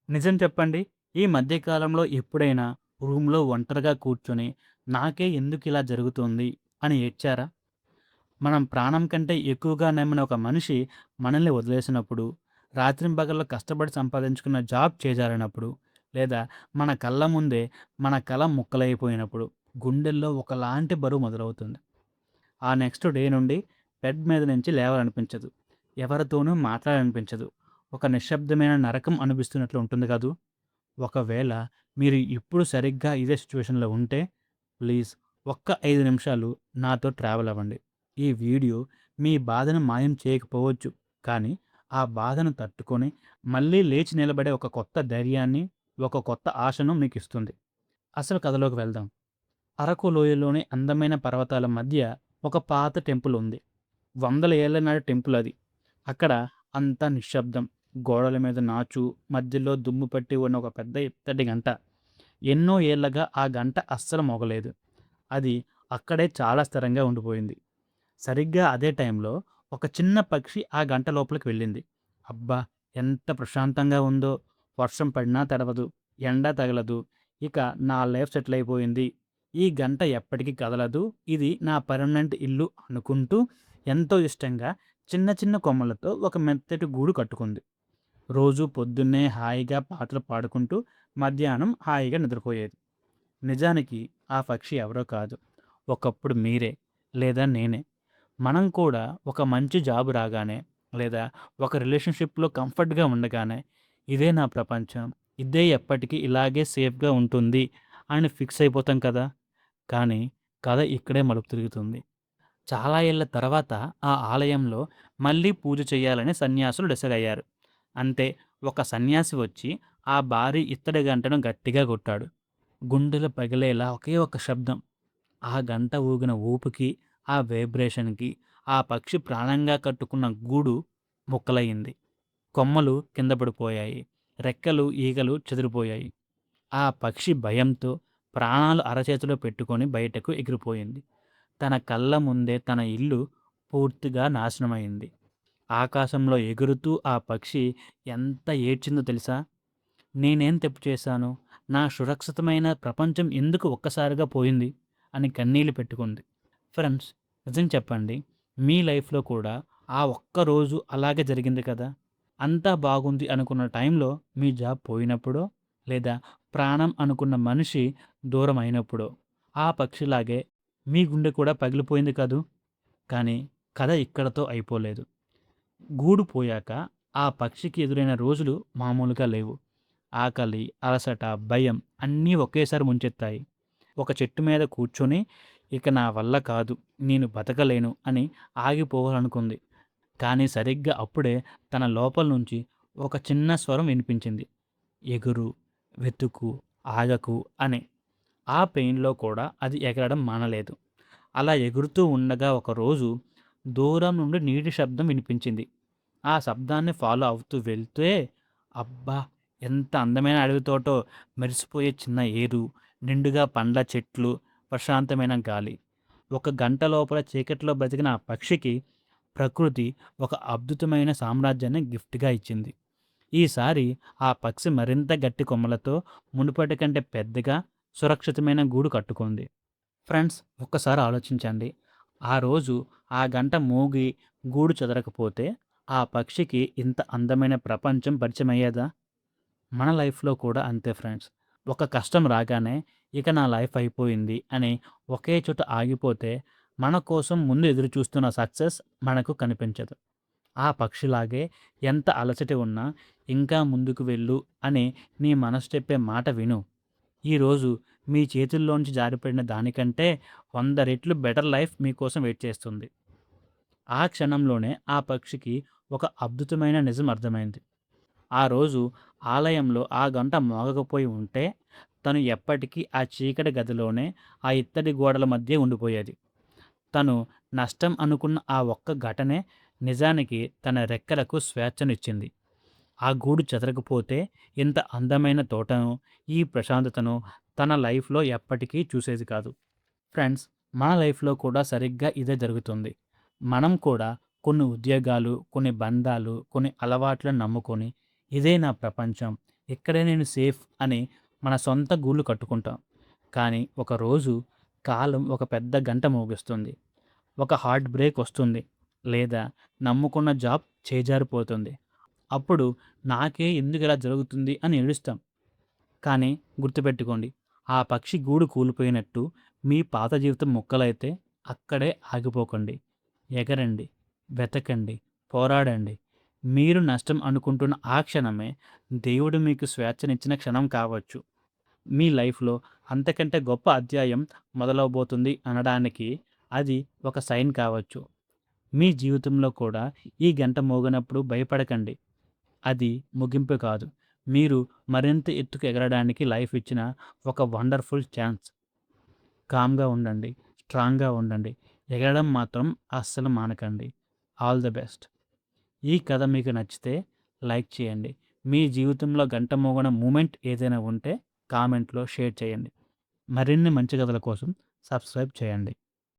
నిజం చెప్పండి. ఈ మధ్య కాలంలో ఎప్పుడైనా రూమ్‌లో ఒంటరిగా కూర్చొని, నాకే ఎందుకిలా జరుగుతుంది అని ఏడ్చారా? మనం ప్రాణం కంటే ఎక్కువగా నమ్మిన ఒక మనిషి మనల్ని వదిలేసినప్పుడు, రాత్రింబగళ్ళు కష్టపడి సంపాదించుకున్న జాబ్ చేజారినప్పుడు, లేదా మన కళ్ళ ముందే మన కల ముక్కలైపోయినప్పుడు, గుండెల్లో ఒకలాంటి బరువు మొదలవుతుంది. ఆ నెక్స్ట్ డే నుండి బెడ్ మీద నుంచి లేవాలనిపించదు. ఎవరితోనూ మాట్లాడాలనిపించదు. ఒక నిశ్శబ్దమైన నరకం అనిపిస్తున్నట్లు ఉంటుంది కదూ! ఒకవేళ మీరు ఇప్పుడు సరిగ్గా ఇదే సిట్యుయేషన్‌లో ఉంటే, ప్లీజ్ ఒక్క 5 నిమిషాలు నాతో ట్రావెల్ అవ్వండి. ఈ వీడియో మీ బాధను మాయం చేయకపోవచ్చు, కానీ ఆ బాధను తట్టుకొని మళ్ళీ లేచి నిలబడే ఒక కొత్త ధైర్యాన్ని, ఒక కొత్త ఆశను మీకిస్తుంది. అసలు కథలోకి వెళ్దాం. అరకు లోయలోని అందమైన పర్వతాల మధ్య ఒక పాత టెంపుల్ ఉంది. వందల ఏళ్ల నాటి టెంపుల్ అది. అక్కడ అంతా నిశ్శబ్దం. గోడల మీద నాచు, మధ్యలో దుమ్ము పట్టి ఉన్న ఒక పెద్ద ఇత్తడి గంట. ఎన్నో ఏళ్లగా ఆ గంట అస్సలు మోగలేదు. అది అక్కడే చాలా స్థిరంగా ఉండిపోయింది. సరిగ్గా అదే టైంలో ఒక చిన్న పక్షి ఆ గంట లోపలికి వెళ్ళింది. అబ్బా! ఎంత ప్రశాంతంగా ఉందో! వర్షం పడినా తడవదు, ఎండ తగలదు. ఇక నా లైఫ్ సెటిల్ అయిపోయింది. ఈ గంట ఎప్పటికీ కదలదు. ఇది నా పర్మనెంట్ ఇల్లు అనుకుంటూ ఎంతో ఇష్టంగా చిన్న చిన్న కొమ్మలతో ఒక మెత్తటి గూడు కట్టుకుంది. రోజు పొద్దున్నే హాయిగా పాటలు పాడుకుంటూ మధ్యాహ్నం హాయిగా నిద్రపోయేది. నిజానికి ఆ పక్షి ఎవరో కాదు. ఒకప్పుడు మీరే లేదా నేనే. మనం కూడా ఒక మంచి జాబ్ రాగానే లేదా ఒక రిలేషన్‌షిప్‌లో కంఫర్ట్‌గా ఉండగానే ఇదే నా ప్రపంచం. ఇదే ఎప్పటికీ ఇలాగే సేఫ్‌గా ఉంటుంది అని ఫిక్స్ అయిపోతాం కదా! కానీ కథ ఇక్కడే మలుపు తిరుగుతుంది. చాలా ఏళ్ల తర్వాత ఆ ఆలయంలో మళ్ళీ పూజ చేయాలని సన్యాసులు డిసైడ్ అయ్యారు. అంతే, ఒక సన్యాసి వచ్చి ఆ భారీ ఇత్తడి గంటను గట్టిగా కొట్టాడు. గుండెలు పగిలేలా ఒకే ఒక్క శబ్దం. ఆ గంట ఊగిన ఊపుకి, ఆ వైబ్రేషన్‌కి ఆ పక్షి ప్రాణంగా కట్టుకున్న గూడు ముక్కలయింది. కొమ్మలు కింద పడిపోయాయి. రెక్కలు, ఈగలు చెదిరిపోయాయి. ఆ పక్షి భయంతో ప్రాణాలు అరచేతిలో పెట్టుకొని బయటకు ఎగిరిపోయింది. తన కళ్ళ ముందే తన ఇల్లు పూర్తిగా నాశనమైంది. ఆకాశంలో ఎగురుతూ ఆ పక్షి ఎంత ఏడ్చిందో తెలుసా? నేనేం తప్పు చేశాను? నా సురక్షితమైన ప్రపంచం ఎందుకు ఒక్కసారిగా పోయింది? అని కన్నీళ్లు పెట్టుకుంది. ఫ్రెండ్స్, నిజం చెప్పండి. మీ లైఫ్‌లో కూడా ఆ ఒక్క రోజు అలాగే జరిగింది కదా! అంతా బాగుంది అనుకున్న టైంలో మీ జాబ్ పోయినప్పుడో, లేదా ప్రాణం అనుకున్న మనిషి దూరం అయినప్పుడో, ఆ పక్షిలాగే మీ గుండె కూడా పగిలిపోయింది కదూ! కానీ కథ ఇక్కడితో అయిపోలేదు. గూడు పోయాక ఆ పక్షికి ఎదురైన రోజులు మామూలుగా లేవు. ఆకలి, అలసట, భయం అన్నీ ఒకేసారి ముంచెత్తాయి. ఒక చెట్టు మీద కూర్చొని ఇక నా వల్ల కాదు, నేను బతకలేను అని ఆగిపోవాలనుకుంది. కానీ సరిగ్గా అప్పుడే తన లోపల నుంచి ఒక చిన్న స్వరం వినిపించింది. ఎగురు, వెతుకు, ఆగకు అని. ఆ పెయిన్‌లో కూడా అది ఎగరడం మానలేదు. అలా ఎగురుతూ ఉండగా ఒకరోజు దూరం నుండి నీటి శబ్దం వినిపించింది. ఆ శబ్దాన్ని ఫాలో అవుతూ వెళ్తే, అబ్బా! ఎంత అందమైన అడవి తోటో! మెరిసిపోయే చిన్న ఏరు, నిండుగా పండ్ల చెట్లు, ప్రశాంతమైన గాలి. ఒక గంట లోపల చీకట్లో బ్రతికిన ఆ పక్షికి ప్రకృతి ఒక అద్భుతమైన సామ్రాజ్యాన్ని గిఫ్ట్‌గా ఇచ్చింది. ఈసారి ఆ పక్షి మరింత గట్టి కొమ్మలతో మునుపటి కంటే పెద్దగా, సురక్షితమైన గూడు కట్టుకుంది. ఫ్రెండ్స్, ఒక్కసారి ఆలోచించండి. ఆ రోజు ఆ గంట మోగి గూడు చెదరకపోతే ఆ పక్షికి ఇంత అందమైన ప్రపంచం పరిచయమయ్యేదా? మన లైఫ్‌లో కూడా అంతే ఫ్రెండ్స్. ఒక కష్టం రాగానే ఇక నా లైఫ్ అయిపోయింది అని ఒకే చోట ఆగిపోతే మన కోసం ముందు ఎదురు చూస్తున్న సక్సెస్ మనకు కనిపించదు. ఆ పక్షిలాగే ఎంత అలసట ఉన్నా ఇంకా ముందుకు వెళ్ళు అని నీ మనసు చెప్పే మాట విను. ఈరోజు మీ చేతుల్లోంచి జారిపడిన దానికంటే 100 రెట్లు బెటర్ లైఫ్ మీకోసం వెయిట్ చేస్తుంది. ఆ క్షణంలోనే ఆ పక్షికి ఒక అద్భుతమైన నిజం అర్థమైంది. ఆ రోజు ఆలయంలో ఆ గంట మోగకపోయి ఉంటే తను ఎప్పటికీ ఆ చీకటి గదిలోనే ఆ ఇత్తడి గోడల మధ్య ఉండిపోయేది. తను నష్టం అనుకున్న ఆ ఒక్క ఘటనే నిజానికి తన రెక్కలకు స్వేచ్ఛనిచ్చింది. ఆ గూడు చెదరకపోతే ఇంత అందమైన తోటను, ఈ ప్రశాంతతను తన లైఫ్‌లో ఎప్పటికీ చూసేది కాదు. ఫ్రెండ్స్, మన లైఫ్‌లో కూడా సరిగ్గా ఇదే జరుగుతుంది. మనం కూడా కొన్ని ఉద్యోగాలు, కొన్ని బంధాలు, కొన్ని అలవాట్లను నమ్ముకొని ఇదే నా ప్రపంచం, ఇక్కడే నేను సేఫ్ అని మన సొంత గూళ్ళు కట్టుకుంటాం. కానీ ఒకరోజు కాలం ఒక పెద్ద గంట మోగిస్తుంది. ఒక హార్ట్ బ్రేక్ వస్తుంది. లేదా నమ్ముకున్న జాబ్ చేజారిపోతుంది. అప్పుడు నాకే ఎందుకిలా జరుగుతుంది అని ఏడుస్తాం. కానీ గుర్తుపెట్టుకోండి, ఆ పక్షి గూడు కూలిపోయినట్టు మీ పాత జీవితం ముక్కలైతే అక్కడే ఆగిపోకండి. ఎగరండి, వెతకండి, పోరాడండి. మీరు నష్టం అనుకుంటున్న ఆ క్షణమే దేవుడు మీకు స్వేచ్ఛనిచ్చిన క్షణం కావచ్చు. మీ లైఫ్‌లో అంతకంటే గొప్ప అధ్యాయం మొదలవబోతుంది అనడానికి అది ఒక సైన్ కావచ్చు. మీ జీవితంలో కూడా ఈ గంట మోగినప్పుడు భయపడకండి. అది ముగింపు కాదు. మీరు మరింత ఎత్తుకు ఎగరడానికి లైఫ్ ఇచ్చిన ఒక వండర్‌ఫుల్ ఛాన్స్. కామ్‌గా ఉండండి. స్ట్రాంగ్‌గా ఉండండి. ఎగరడం మాత్రం అస్సలు మానకండి. All the best. ఈ కథ మీకు నచ్చితే లైక్ చేయండి. మీ జీవితంలో గంట మోగిన మూమెంట్ ఏదైనా ఉంటే కామెంట్‌లో షేర్ చేయండి. మరిన్ని మంచి కథల కోసం సబ్స్క్రైబ్ చేయండి.